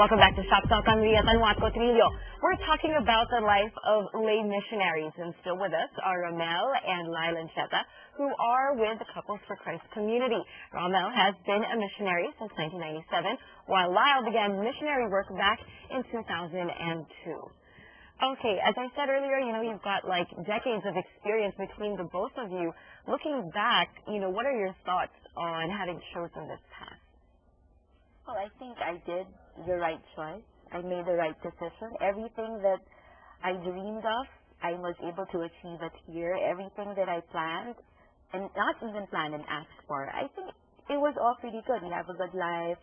Welcome back to Shoptalk. I'm Ria Tanwatco Trillo. We're talking about the life of lay missionaries, and still with us are Rommel and layles, who are with the Couples for Christ community. Rommel has been a missionary since 1997, while Lyle began missionary work back in 2002. Okay, as I said earlier, you've got like decades of experience between the both of you. Looking back, what are your thoughts on having chosen this path? Well, I think I did the right choice. I made the right decision. Everything that I dreamed of, I was able to achieve it here. Everything that I planned, and not even planned and asked for, I think it was all pretty good. We have a good life.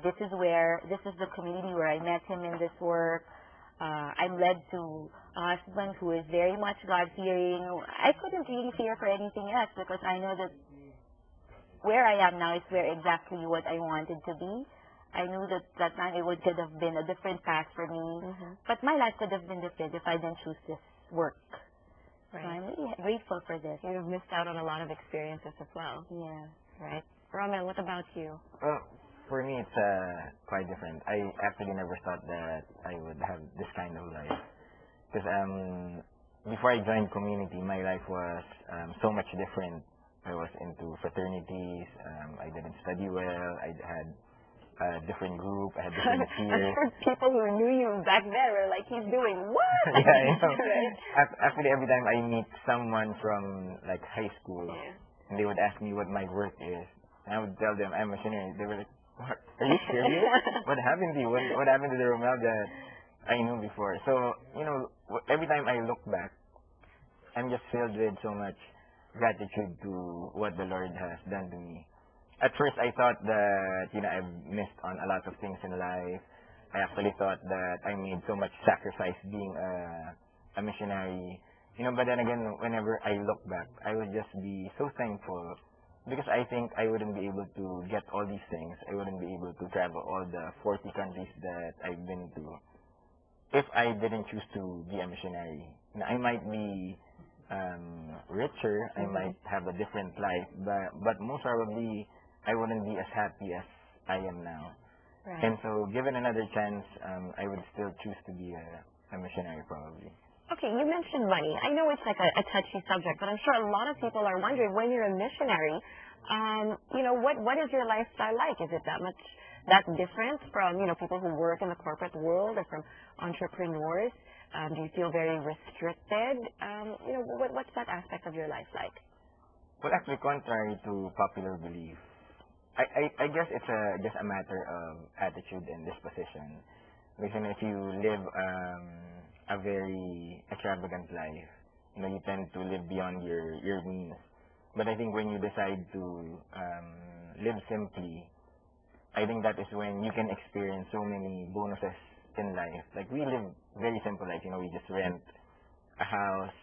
This is the community where I met him in this work. I'm led to a husband who is very much God-fearing. I couldn't really fear for anything else because I know that where I am now is where exactly what I wanted to be. I knew that that time it could have been a different path for me, but my life could have been different if I didn't choose this work. Right. So I'm really grateful for this. You've missed out on a lot of experiences as well. Yeah. Right. Rommel, what about you? Well, for me, it's quite different. I actually never thought that I would have this kind of life. Because before I joined community, my life was so much different. I was into fraternities. I didn't study well. I had a different group. I had different fears. I'm sure people who knew you back then were like, he's doing what? Yeah, I know. Right? Actually, every time I meet someone from like high school, and they would ask me what my work is, and I would tell them I'm a missionary. They were like, "What? Are you serious? What happened to you? What happened to the Rommel that I knew before?" So every time I look back, I'm just filled with so much gratitude to what the Lord has done to me. At first, I thought that I've missed on a lot of things in life. I actually thought that I made so much sacrifice being a missionary. But then again, whenever I look back, I would just be so thankful because I think I wouldn't be able to get all these things. I wouldn't be able to travel all the 40 countries that I've been to if I didn't choose to be a missionary. I might be richer, I might have a different life, but most probably I wouldn't be as happy as I am now. Right. And so, given another chance, I would still choose to be a missionary probably. Okay, you mentioned money. I know it's like a touchy subject, but I'm sure a lot of people are wondering, when you're a missionary, what is your lifestyle like? Is it that different from people who work in the corporate world or from entrepreneurs? Do you feel very restricted? What's that aspect of your life like? Well, actually, contrary to popular belief, I guess it's just a matter of attitude and disposition. Because if you live a very extravagant life, you tend to live beyond your means. But I think when you decide to live simply, I think that is when you can experience so many bonuses in life. Like, we live very simple life. We just rent a house,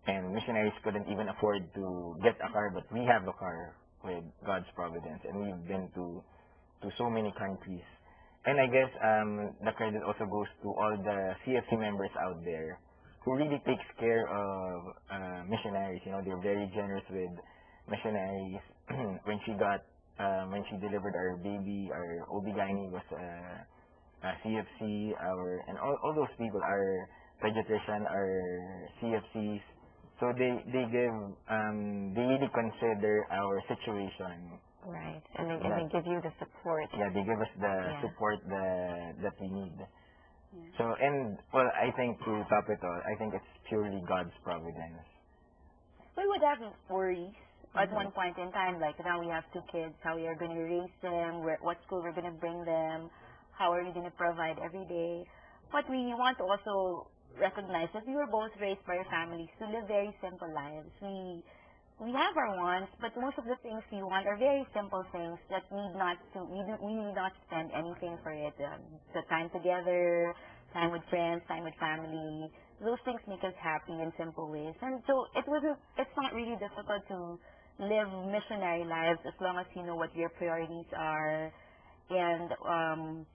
and missionaries couldn't even afford to get a car, but we have a car with God's providence, and we've been to so many countries. And I guess the credit also goes to all the CFC members out there who really takes care of missionaries. They're very generous with missionaries. When she delivered our baby, our OB-GYN was CFC, and all those people, our pediatrician, our CFCs. So they really consider our situation. Right, and they give you the support. Yeah, they give us the support that we need. Yeah. So, I think to top it all, I think it's purely God's providence. We would have worries at one point in time, like now we have 2 kids, how we are going to raise them, what school we're going to bring them, how are we going to provide every day. But we want to also recognize that we were both raised by our families to live very simple lives. We have our wants, but most of the things we want are very simple things that we need not spend anything for it. The time together, time with friends, time with family, those things make us happy in simple ways. And so it's not really difficult to live missionary lives as long as you know what your priorities are. And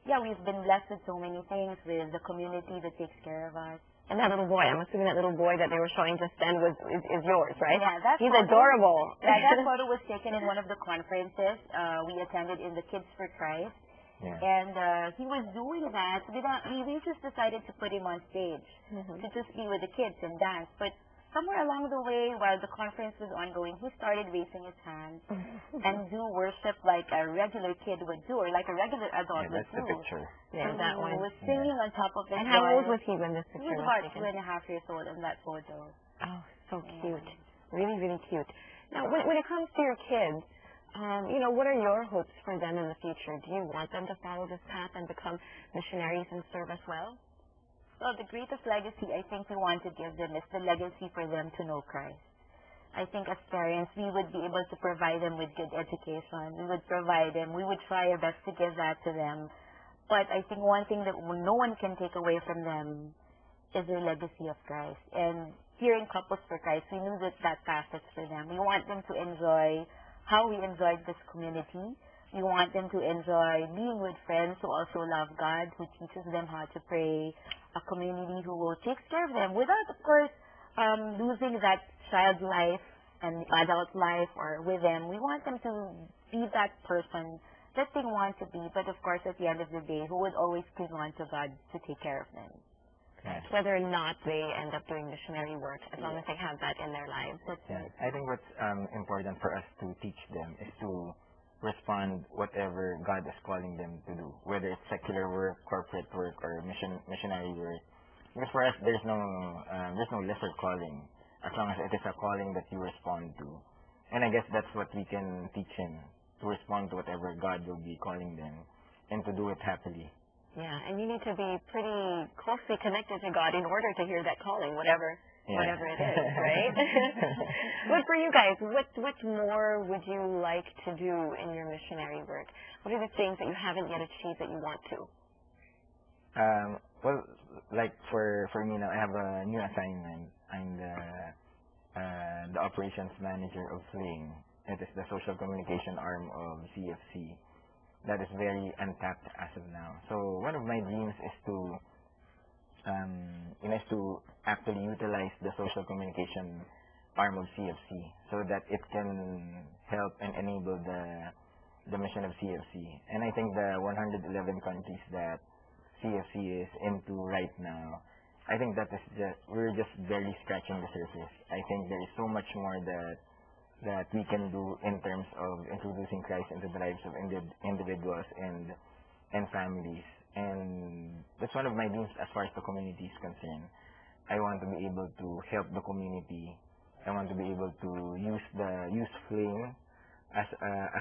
we've been blessed with so many things, with the community that takes care of us. And that little boy, I'm assuming that little boy that they were showing just then is yours, right? Yeah, he's adorable. Yeah, that photo was taken in one of the conferences we attended in the Kids for Christ. Yeah. And he was doing that. We just decided to put him on stage to just be with the kids and dance. But somewhere along the way, while the conference was ongoing, he started raising his hands and do worship like a regular kid would do, or like a regular adult would That's the do. picture. Yeah, So that he one. was singing on top of his And how old was voice. he when this He picture was was about taken? 2.5 years old in that photo. Oh, so cute. Really, really cute. Now, when it comes to your kids, what are your hopes for them in the future? Do you want them to follow this path and become missionaries and serve as well? Well, the greatest legacy I think we want to give them is the legacy for them to know Christ. I think as parents, we would be able to provide them with good education. We would try our best to give that to them. But I think one thing that no one can take away from them is their legacy of Christ. And here in Couples for Christ, we knew that path is for them. We want them to enjoy how we enjoyed this community. We want them to enjoy being with friends who also love God, who teaches them how to pray, a community who will take care of them without, of course, losing that child life and adult life or with them. We want them to be that person that they want to be, but of course, at the end of the day, who would always cling on to God to take care of them. Yes. Whether or not they end up doing missionary work, as long as they have that in their lives. Yeah. I think what's important for us to teach them is to respond whatever God is calling them to do, whether it's secular work, corporate work, or missionary work. Because for us, there's no lesser calling as long as it is a calling that you respond to. And I guess that's what we can teach him, to respond to whatever God will be calling them and to do it happily. Yeah, and you need to be pretty closely connected to God in order to hear that calling, whatever it is, right? But for you guys, what more would you like to do in your missionary work? What are the things that you haven't yet achieved that you want to? Well, like for me now, I have a new assignment. I'm the operations manager of Sling. It is the social communication arm of CFC. That is very untapped as of now. So one of my dreams is to actually utilize the social communication arm of CFC so that it can help and enable the mission of CFC. And I think the 111 countries that CFC is into right now, I think we're just barely scratching the surface. I think there is so much more that we can do in terms of introducing Christ into the lives of individuals and families. And that's one of my dreams as far as the community is concerned. I want to be able to help the community. I want to be able to use Flame as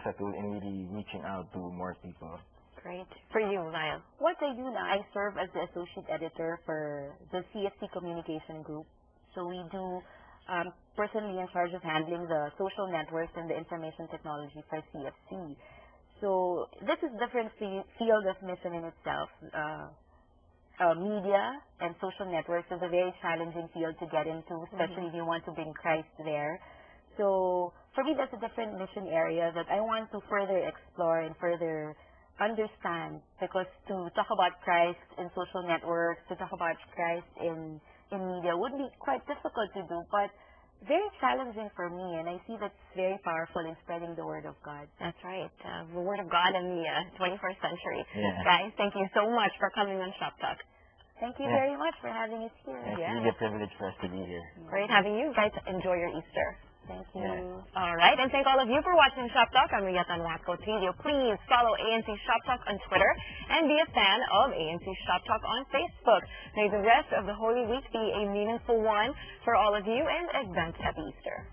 a tool in really reaching out to more people. Great. For you, Lyle. What I do now, I serve as the associate editor for the CFC communication group. So we do personally in charge of handling the social networks and the information technology for CFC. So this is different field of mission in itself. Media and social networks is a very challenging field to get into, especially if you want to bring Christ there. So for me, that's a different mission area that I want to further explore and further understand, because to talk about Christ in social networks, to talk about Christ in media would be quite difficult to do, but very challenging for me, and I see that's very powerful in spreading the word of God. That's right. The word of God in the 21st century. Yeah. Guys, thank you so much for coming on Shop Talk. Thank you very much for having us here. It's really a privilege for us to be here. Great having you guys. Enjoy your Easter. Thank you. Yeah. All right, and thank all of you for watching Shop Talk. I'm Riyatan Watco Trillo. Please follow ANC Shop Talk on Twitter and be a fan of ANC Shop Talk on Facebook. May the rest of the Holy Week be a meaningful one for all of you, and advance happy Easter.